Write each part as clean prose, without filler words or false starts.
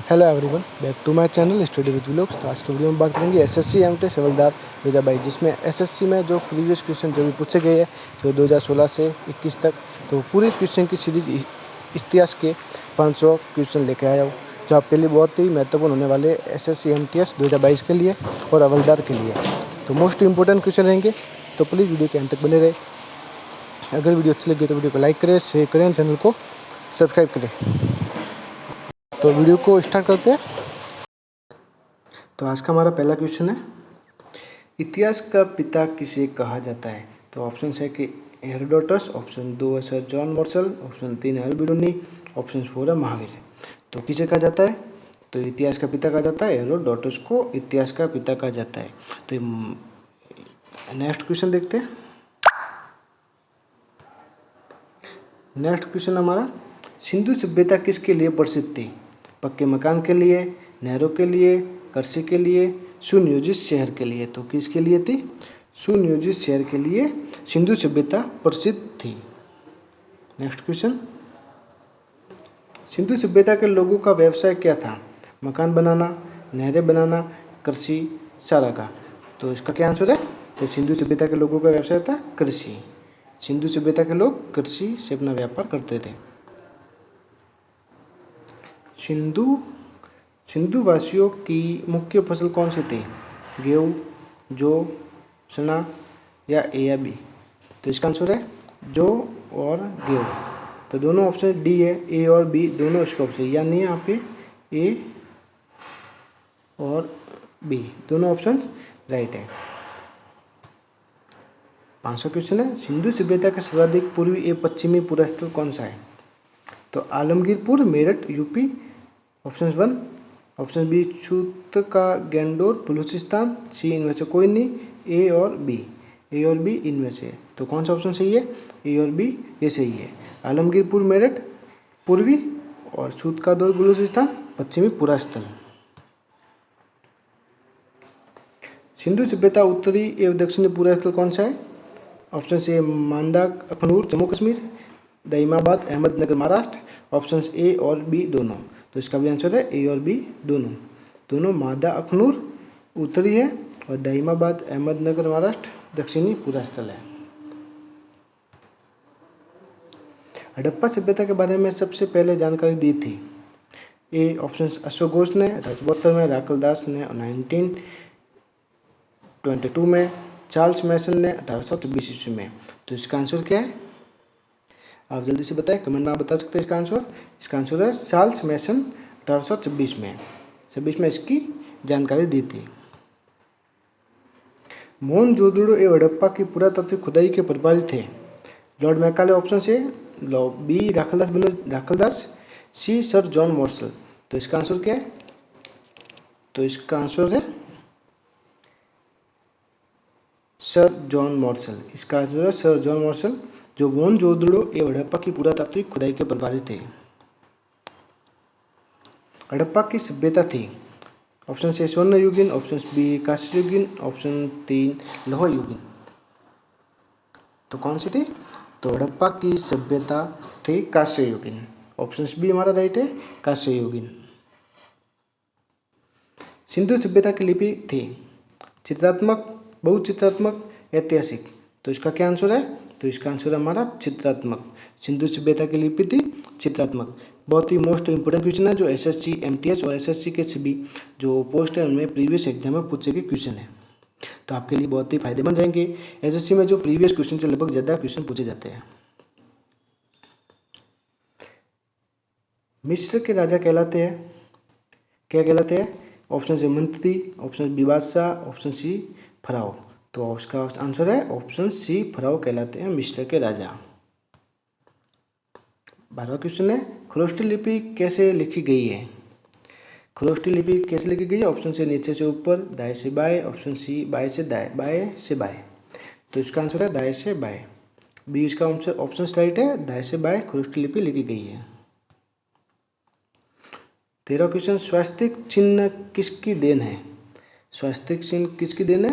Hello everyone, back to my channel study with vlogs. तो आज के वीडियो में बात करेंगे एसएससी एमटेक हवलदार 2022, जिसमें एसएससी में जो प्रीवियस क्वेश्चन जो भी पूछे गए हैं जो 2016 से 21 तक, तो पूरी क्वेश्चन की सीरीज इतिहास के 500 क्वेश्चन लेके आया हूँ, जो आपके लिए बहुत ही महत्वपूर्ण होने वाले एसएससी एमटीएस 2022 के लिए और हवलदार के लिए। तो मोस्ट इंपॉर्टेंट क्वेश्चन रहेंगे, तो प्लीज़ वीडियो के अंत तक बने रहे। अगर वीडियो अच्छी लगी तो वीडियो को लाइक करें, शेयर करें, चैनल को सब्सक्राइब करें। तो वीडियो को स्टार्ट करते हैं। तो आज का हमारा पहला क्वेश्चन है, इतिहास का पिता किसे कहा जाता है? तो ऑप्शन है कि हेरोडोटस, ऑप्शन 2 है सर जॉन मार्शल, ऑप्शन 3 है अल-बिरूनी, ऑप्शन 4 है महावीर। तो किसे कहा जाता है? तो इतिहास का पिता कहा जाता है, हेरोडोटस को इतिहास का पिता कहा जाता है। तो नेक्स्ट क्वेश्चन देखते हैं। नेक्स्ट क्वेश्चन हमारा, सिंधु सभ्यता किसके लिए प्रसिद्ध थी? पक्के मकान के लिए, नहरों के लिए, कृषि के लिए, सुनियोजित शहर के लिए। तो किसके लिए थी? सुनियोजित शहर के लिए सिंधु सभ्यता प्रसिद्ध थी। नेक्स्ट क्वेश्चन, सिंधु सभ्यता के लोगों का व्यवसाय क्या था? मकान बनाना, नहरें बनाना, कृषि, चारागाह। तो इसका क्या आंसर है? तो सिंधु सभ्यता के लोगों का व्यवसाय था कृषि। सिंधु सभ्यता के लोग कृषि से अपना व्यापार करते थे। सिंधु वासियों की मुख्य फसल कौन सी थी? गेहूँ, जौ, चना या ए या बी? तो इसका आंसर है जौ और गेहूँ। तो दोनों ऑप्शन डी है, ए और बी दोनों इसका ऑप्शन, यानी यहाँ पे ए और बी दोनों ऑप्शन राइट है। 500 क्वेश्चन है, सिंधु सभ्यता का सर्वाधिक पूर्वी एवं पश्चिमी पुरास्थल कौन सा है? तो Alamgirpur, Meerut, UP, option 1, option B छूत का गेंडोर, बलूचिस्तान, सी इनमें से कोई नहीं, ए और बी इनमें से। तो कौन सा ऑप्शन सही है? ए और बी ये सही है। आलमगीरपुर मेरठ पूर्वी और छूत का दौर बलूचिस्तान पश्चिमी पुरास्थल। सिंधु सभ्यता उत्तरी एवं दक्षिणी पुरास्थल कौन सा है? Option A Manda Akhnoor Jammu Kashmir, Daimabad Ahmednagar Maharashtra, option A और बी दोनों। तो इसका भी आंसर है ए और बी दोनों। मादा अखनूर उत्तरी है और दईमाबाद अहमदनगर महाराष्ट्र दक्षिणी पुरास्थल है। हड़प्पा सभ्यता के बारे में सबसे पहले जानकारी दी थी? ए ऑप्शन अशोक घोष ने 1872 में, राकल दास ने 1922 में, चार्ल्स मैसन ने 1826 ईस्वी में। तो इसका आंसर क्या है? आप जल्दी से बताएं, कमेंट में आप बता सकते हैं इसका आंसर। इसका आंसर है चार्ल्स मैसन 1826 में इसकी जानकारी दी थी। मोहनजोदड़ो एवं हड़प्पा की पुरातात्विक खुदाई के प्रभारी थे? लॉर्ड मैकाले ऑप्शन से, बी राखलदास, सी सर जॉन मार्शल। तो इसका आंसर क्या है? तो इसका आंसर है सर जॉन मार्शल। इसका आंसर है सर जॉन मार्शल, जो मोहनजोदड़ो एवं हड़प्पा की पुरातात्विक खुदाई के प्रभारी थे। हड़प्पा की सभ्यता थी? ऑप्शन ए स्वर्ण युगीन, ऑप्शन बी कांस्य युगीन, ऑप्शन 3 लौह युगीन। तो कौन सी थी? तो हड़प्पा की सभ्यता थी कांस्य युगीन। ऑप्शन बी हमारा राइट है, कांस्य युगीन। सिंधु सभ्यता की लिपि थी? चित्रात्मक, बहुचित्रात्मक, ऐतिहासिक। तो इसका क्या आंसर है? तो इसका आंसर हमारा चित्रात्मक। सिंधु सभ्यता की लिपि थी चित्रात्मक। बहुत ही मोस्ट इंपोर्टेंट क्वेश्चन है, जो एसएससी एमटीएस और एसएससी के सभी जो पोस्ट है उनमें प्रीवियस एग्जाम में पूछे गए क्वेश्चन है। तो आपके लिए बहुत ही फायदेमंद रहेंगे। एसएससी में जो प्रीवियस क्वेश्चन से लगभग ज़्यादा क्वेश्चन पूछे जाते हैं। मिस्र के राजा कहलाते हैं? क्या कहलाते हैं? ऑप्शन से मंत्री, ऑप्शन बी बादशाह, ऑप्शन सी फराओ। तो उसका आंसर है ऑप्शन सी फराओ कहलाते हैं मिस्र के राजा। 12वां क्वेश्चन है, खरोष्टी लिपि कैसे लिखी गई है? खरोष्टी लिपि कैसे लिखी गई है? ऑप्शन से नीचे से ऊपर, दाएं से बाएं, ऑप्शन सी बाएं से दाएं, बाएं से बाएं। तो इसका आंसर है दाएं से बाएं। बी इसका ऑप्शन राइट है, दाएं से बाएं खरोष्टी लिपि लिखी गई है। 13वां क्वेश्चन, स्वास्तिक चिन्ह किसकी देन है? स्वास्तिक चिन्ह किसकी देन है?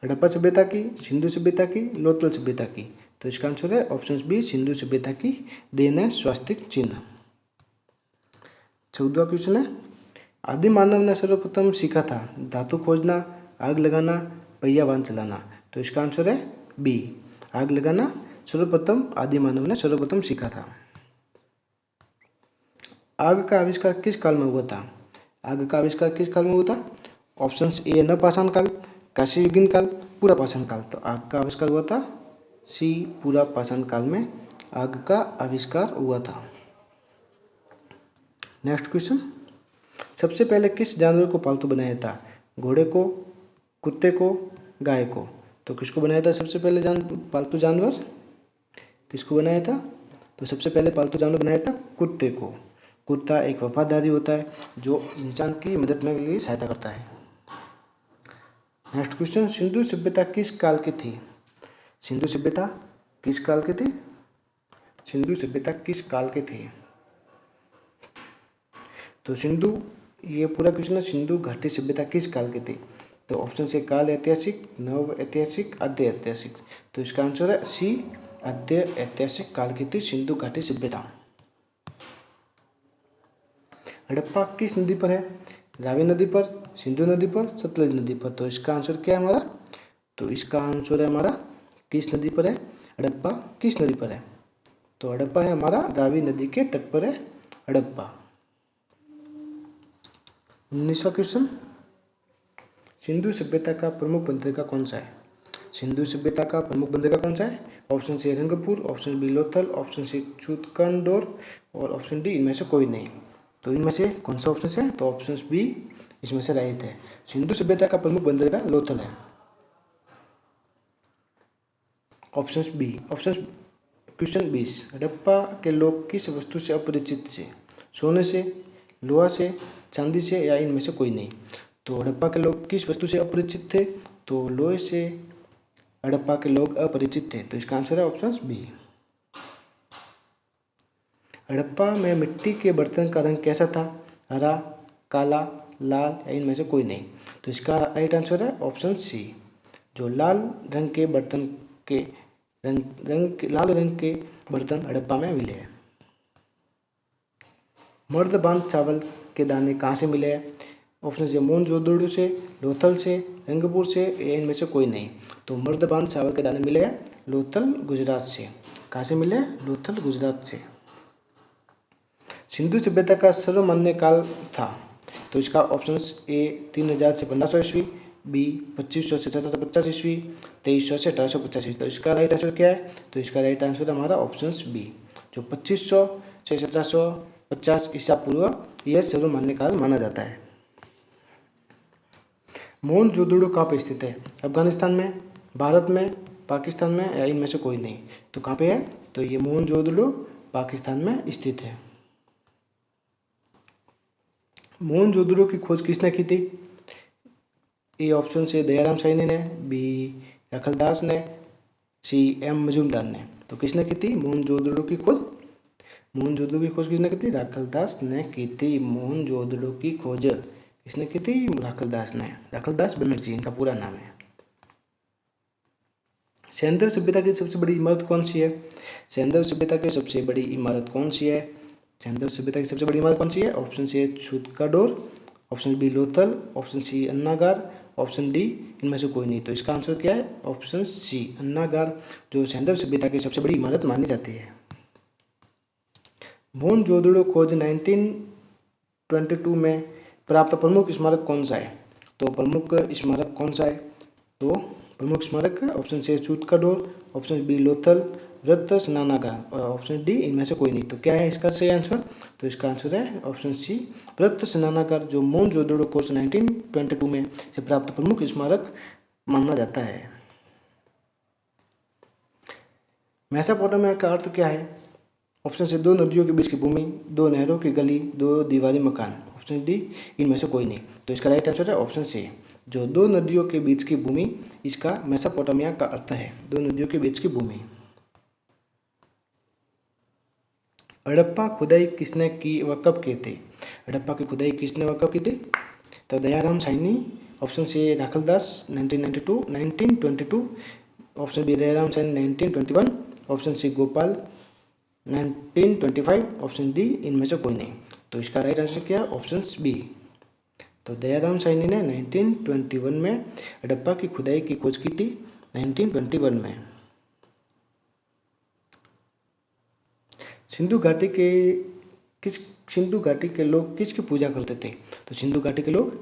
हड़प्पा सभ्यता की, सिंधु सभ्यता की, लोथल सभ्यता की। तो इसका आंसर है ऑप्शन बी, सिंधु सभ्यता की देन है स्वास्तिक चिन्ह। 14वां क्वेश्चन है, आदि मानव ने सर्वप्रथम सीखा था धातु खोजना, आग लगाना, पहिया वाहन चलाना। तो इसका आंसर है बी, आग लगाना सर्वप्रथम आदि मानव ने सर्वप्रथम सीखा था। आग का आविष्कार किस काल में हुआ था? आग का आविष्कार किस काल में हुआ था? ऑप्शंस ए नवपाषाण काल, कांस्ययुगीन काल, पूरा पाषाण काल। तो आग का आविष्कार हुआ था सी, पूरा पाषाण काल में आग का आविष्कार हुआ था। नेक्स्ट क्वेश्चन, सबसे पहले किस जानवर को पालतू बनाया था? घोड़े को, कुत्ते को, गाय को। तो किसको बनाया था सबसे पहले पालतू जानवर? किसको बनाया था? तो सबसे पहले पालतू जानवर बनाया था कुत्ते को। कुत्ता एक वफादारी होता है जो इंसान की मदद में के लिए सहायता करता है। नेक्स्ट क्वेश्चन, सिंधु सभ्यता किस काल की थी? सिंधु सभ्यता किस काल की थी? सिंधु सभ्यता किस काल की थी? तो सिंधु, ये पूरा क्वेश्चन है सिंधु घाटी सभ्यता किस काल की थी? तो ऑप्शन से काल ऐतिहासिक, नव ऐतिहासिक, आद्य ऐतिहासिक। तो इसका आंसर है सी, आद्य ऐतिहासिक काल की थी सिंधु घाटी सभ्यता। हड़प्पा किस नदी पर है? रावी नदी पर, सिंधु नदी पर, सतलज नदी पर। तो इसका आंसर क्या है हमारा? तो इसका आंसर है हमारा किस नदी पर है? हड़प्पा किस नदी पर है? तो हड़प्पा है हमारा रावी नदी के तट पर है हड़प्पा। 19वां क्वेश्चन, सिंधु सभ्यता का प्रमुख बंदरगाह कौन सा है? सिंधु सभ्यता का प्रमुख बंदरगाह कौन सा है? Option C Rangpur, option B Lothal, option C चूतकंडोर और ऑप्शन डी इनमें से कोई नहीं। तो इनमें से कौन सा ऑप्शन है? तो ऑप्शन बी इसमें से राइट है। सिंधु सभ्यता का प्रमुख बंदरगाह लोथल है। Option B, option question 20, Harappa के लोग किस वस्तु से अपरिचित थे? सोने से, लोहा से, चांदी से या इनमें से कोई नहीं। तो हड़प्पा के लोग किस वस्तु से अपरिचित थे? तो लोहे से हड़प्पा के लोग अपरिचित थे। तो इसका आंसर है ऑप्शन बी। हड़प्पा में मिट्टी के बर्तन का रंग कैसा था? हरा, काला, लाल या इनमें से कोई नहीं। तो इसका राइट आंसर है ऑप्शन सी, जो लाल रंग के बर्तन के लाल रंग के बर्तन हड़प्पा में मिले हैं। मर्दबान चावल के दाने कहाँ से मिले हैं? ऑप्शन से मोहनजोदड़ो से, लोथल से, रंगपुर से या इनमें से कोई नहीं। तो मर्दबान चावल के दाने मिले हैं लोथल गुजरात से। कहाँ से मिले? लोथल गुजरात से। सिंधु सभ्यता का सर्वमान्य काल था। तो इसका ऑप्शन ए 3000 से 1500 ईस्वी, बी 2500 से 1750 ईस्वी, 2300 से 1850 ईस्वी। तो इसका राइट आंसर क्या है? तो इसका राइट आंसर हमारा ऑप्शन बी, जो 2500 से 1750 ईसा पूर्व यह सर्वमान्य काल माना जाता है। मोहनजोदड़ो कहाँ पर स्थित है? अफगानिस्तान में, भारत में, पाकिस्तान में या इनमें से कोई नहीं। तो कहाँ पे है? तो ये मोहनजोदड़ो पाकिस्तान में स्थित है। मोहनजोदड़ो की खोज किसने की थी? ए ऑप्शन से दयाराम साहनी ने, बी रखलदास ने, सी एम मजूमदार ने। तो किसने की थी मोहनजोदड़ो की खोज? मोहनजोदड़ो की खोज किसने की थी? राखलदास ने की थी। मोहनजोदड़ो की खोज किसने की थी? राखलदास ने। राखलदास बनर्जी इनका पूरा नाम है। सैंधव सभ्यता की सबसे बड़ी इमारत कौन सी है? सैंधव सभ्यता की सबसे बड़ी इमारत कौन सी है? सैंधव सभ्यता की सबसे बड़ी इमारत कौन सी है? ऑप्शन सी छूतकाडोर, option B Lothal, option C अन्नागार, ऑप्शन डी इनमें से कोई नहीं। तो इसका आंसर क्या है? ऑप्शन सी अन्नागार, जो सैंधव सभ्यता की सबसे बड़ी इमारत मानी जाती है। मोहनजोदड़ो खोज 1922 में प्राप्त प्रमुख स्मारक कौन सा है? तो प्रमुख स्मारक कौन सा है? तो प्रमुख स्मारक ऑप्शन से चूतकाडोर, ऑप्शन बी लोथल, वृत्त स्नानागार और ऑप्शन डी इनमें से कोई नहीं। तो क्या है इसका सही आंसर? तो इसका आंसर है ऑप्शन सी वृत्त स्नानागार, जो मोहनजोदड़ो कोर्स 1922 में से प्राप्त प्रमुख स्मारक माना जाता है। मेसोपोटामिया का अर्थ क्या है? ऑप्शन से 2 नदियों के बीच की भूमि, 2 नहरों की गली, 2 दीवारी मकान। ऑप्शन डी इनमें से कोई नहीं। तो इसका राइट आंसर है ऑप्शन सी, जो 2 नदियों के बीच की भूमि, इसका मेसोपोटामिया का अर्थ है 2 नदियों के बीच की भूमि। हड़प्पा खुदाई किसने की व कब की थी? हड़प्पा की खुदाई किसने व कब की थी? तो Dayaram Sahni, option C Rakhaldas 1922, option B Dayaram Sahni 1921, option C Gopal 1925, option D इनमें से कोई नहीं। तो इसका राइट आंसर क्या है? Option B. तो दयाराम साहनी ने 1921 में हड़प्पा की खुदाई की खोज की थी, 1921 में। सिंधु घाटी के लोग किसकी पूजा करते थे? तो सिंधु घाटी के लोग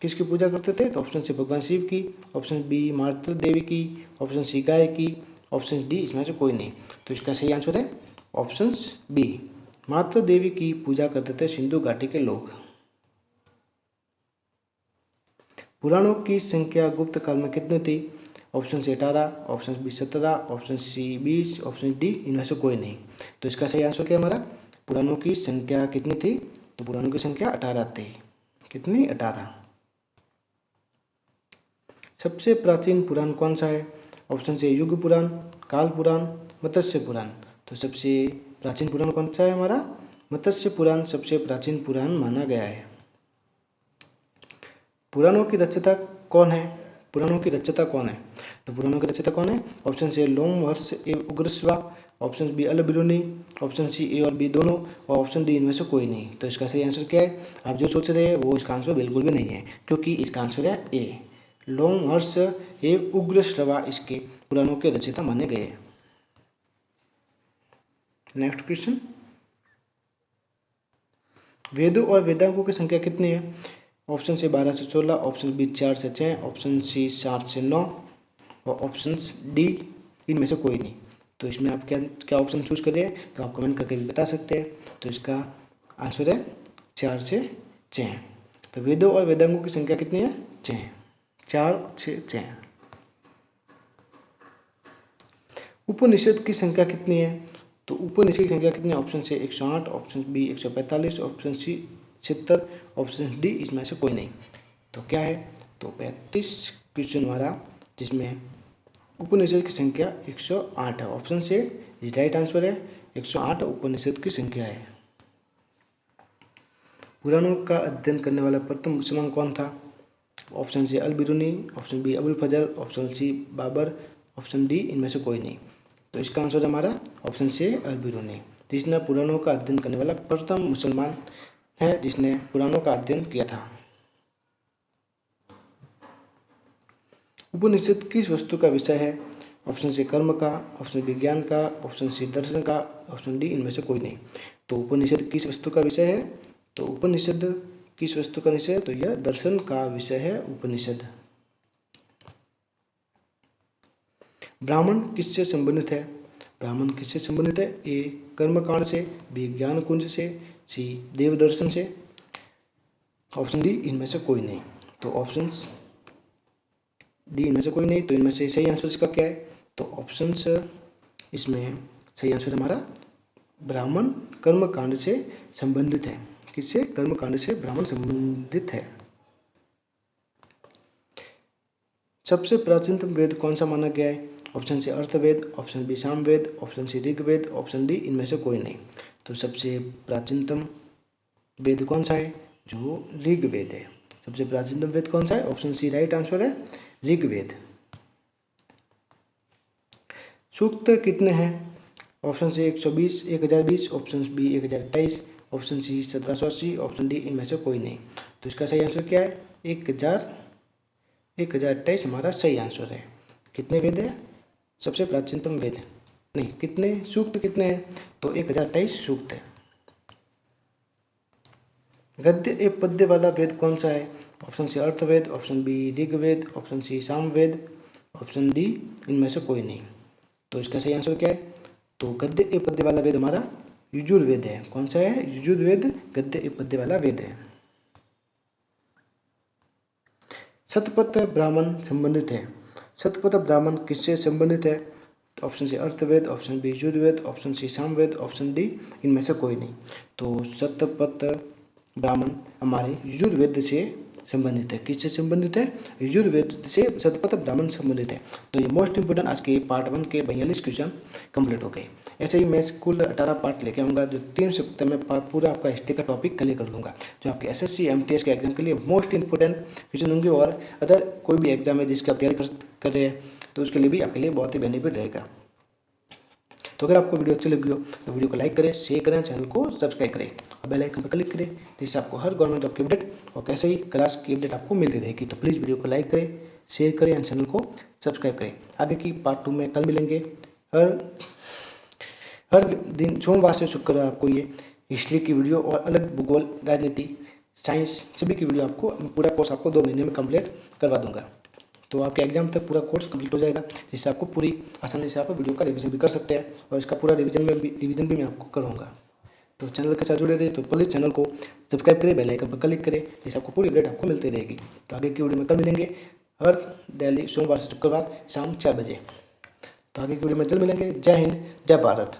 किसकी पूजा करते थे? तो ऑप्शन सी भगवान शिव की, ऑप्शन बी मातृ देवी की, ऑप्शन सी गाय की, ऑप्शन डी इसमें से कोई नहीं। तो इसका सही आंसर है ऑप्शन बी, मातृ देवी की पूजा करते थे सिंधु घाटी के लोग। पुराणों की संख्या गुप्त काल में कितनी थी? Option C 18, option B 17, option C 20, option D इनमें से कोई नहीं। तो इसका सही आंसर क्या हमारा? पुराणों की संख्या कितनी थी? तो पुराणों की संख्या 18 थी। कितनी? 18। सबसे प्राचीन पुराण कौन सा है? ऑप्शन सी युग पुराण, काल पुराण, मत्स्य पुराण। तो सबसे प्राचीन पुराण कौन सा है हमारा? मत्स्य पुराण सबसे प्राचीन पुराण माना गया है। पुराणों की रचयिता कौन है? पुराणों की रचयिता कौन है? तो पुराणों की रचयिता कौन है? ऑप्शन सी लोमहर्ष एवं उग्रश्वा, option B L Biruni, option C ए और बी दोनों, और ऑप्शन डी इनमें से कोई नहीं। तो इसका सही आंसर क्या है? आप जो सोच रहे हैं वो इसका आंसर बिल्कुल भी नहीं है, क्योंकि इसका आंसर है ए, लोमहर्ष एवं उग्रश्रवा इसके पुराणों के रचयिता माने गए। नेक्स्ट क्वेश्चन, वेदों और वेदांगों की संख्या कितनी है? ऑप्शन सी 12 से 16, ऑप्शन बी 4 से 6, ऑप्शन सी 7 से 9, और ऑप्शन डी इनमें से कोई नहीं। तो इसमें आप क्या ऑप्शन चूज करिए, तो आप कमेंट करके भी बता सकते हैं। तो इसका आंसर है 4 से 6। तो वेदों और वेदांगों की संख्या कितनी है? 6, 4 6 6। उपनिषद की संख्या कितनी है? तो उपनिषद की संख्या कितनी है? ऑप्शन से 108, option B 145, option C 76, option D इसमें से कोई नहीं। तो क्या है? तो 35 क्वेश्चन हमारा, जिसमें उपनिषद की संख्या 108 है। ऑप्शन से राइट आंसर है, 108 उपनिषद की संख्या है। पुराणों का अध्ययन करने वाला प्रथम मुसलमान कौन था? Option C Al Biruni, option B Abul Fazal, option C Babar, option D इनमें से कोई नहीं। तो इसका आंसर हमारा ऑप्शन सी अल बिरुनी, जिसने पुराणों का अध्ययन करने वाला प्रथम मुसलमान है, जिसने पुराणों का अध्ययन किया था। उपनिषद किस वस्तु का विषय है? ऑप्शन सी कर्म का, ऑप्शन बी ज्ञान का, ऑप्शन सी दर्शन का, ऑप्शन डी इनमें से कोई नहीं। तो उपनिषद किस वस्तु का विषय है? तो उपनिषद किस वस्तु का विषय है? तो यह दर्शन का विषय है उपनिषद। ब्राह्मण किससे संबंधित है? ब्राह्मण किससे संबंधित है? ए कर्मकांड से, बी ज्ञान कुंज से, सी देव दर्शन से, ऑप्शन डी इनमें से कोई नहीं। तो ऑप्शन डी इनमें से कोई नहीं। तो इनमें से सही आंसर इसका क्या है? तो ऑप्शन इसमें सही आंसर हमारा ब्राह्मण कर्मकांड से संबंधित है। किससे? कर्मकांड से ब्राह्मण संबंधित है। सबसे प्राचीनतम वेद कौन सा माना गया है? Option C Atharvaveda, option B Samaveda, option C Rigveda, option D इनमें से कोई नहीं। तो सबसे प्राचीनतम वेद कौन सा है? जो ऋग्वेद है। सबसे प्राचीनतम वेद कौन सा है? ऑप्शन सी राइट आंसर है, ऋग्वेद। सूक्त कितने हैं? Option C 120, 1020, option B 1023, option C 1780, option D इनमें से कोई नहीं। तो इसका सही आंसर क्या है? 1023 हमारा सही आंसर है। कितने वेद है? सबसे प्राचीनतम वेद नहीं, कितने सूक्त कितने हैं? तो 1023 सूक्त है। गद्य एवं पद्य वाला वेद कौन सा है? Option C Atharvaveda, option B Rigveda, option C Samaveda, option D इनमें से कोई नहीं। तो इसका सही आंसर क्या है? तो गद्य एवं पद्य वाला वेद हमारा यजुर्वेद है। कौन सा है? यजुर्वेद गद्य एवं पद्य वाला वेद है। शतपथ ब्राह्मण संबंधित है। शतपथ ब्राह्मण किससे संबंधित है? Option C Atharvaveda, option B Yajurveda, option C Samaveda, option D इनमें से कोई नहीं। तो शतपथ ब्राह्मण हमारे यजुर्वेद से संबंधित है। किससे संबंधित है? यजुर्वेद से शतपथ ब्राह्मण संबंधित है। तो ये मोस्ट इंपोर्टेंट आज के पार्ट 1 के 42 क्वेश्चन कंप्लीट हो गए। ऐसे ही मैं कुल 18 पार्ट लेके आऊँगा, जो 3 सप्ताह में पूरा आपका हिस्ट्री का टॉपिक क्लियर कर दूंगा, जो आपके SSC MTS के एग्जाम के लिए मोस्ट इंपोर्टेंट क्वेश्चन होंगे। और अदर कोई भी एग्जाम है जिसकी आप तैयारी कर रहे हैं, तो उसके लिए भी आपके लिए बहुत ही बेनिफिट रहेगा। तो अगर आपको वीडियो अच्छी लगी हो तो वीडियो को लाइक करें, शेयर करें, चैनल को सब्सक्राइब करें और बेल आइकन पर क्लिक करें, जिससे आपको हर गवर्नमेंट जॉब की अपडेट और कैसे ही क्लास की अपडेट आपको मिलती रहेगी। तो प्लीज़ वीडियो को लाइक करें, शेयर करें एंड चैनल को सब्सक्राइब करें। आगे की पार्ट 2 में कल मिलेंगे। हर हर दिन सोमवार से शुक्रवार आपको ये हिस्ट्री की वीडियो और अलग भूगोल, राजनीति, साइंस सभी की वीडियो आपको पूरा कोर्स आपको 2 महीने में कंप्लीट करवा दूंगा। तो आपके एग्जाम तक पूरा कोर्स कंप्लीट हो जाएगा, जिससे आपको पूरी आसानी से आप वीडियो का रिवीजन भी कर सकते हैं और इसका पूरा रिवीजन भी मैं आपको करवाऊंगा। तो चैनल के साथ जुड़े रहिए। तो प्लीज़ चैनल को सब्सक्राइब करें, बेल आइकन पर क्लिक करें, जिससे आपको पूरी अपडेट आपको मिलती रहेगी। तो आगे की वीडियो में कल मिलेंगे, हर डेली सोमवार से शुक्रवार शाम 4 बजे। तो आगे की वीडियो में जल्द मिलेंगे। जय हिंद, जय भारत।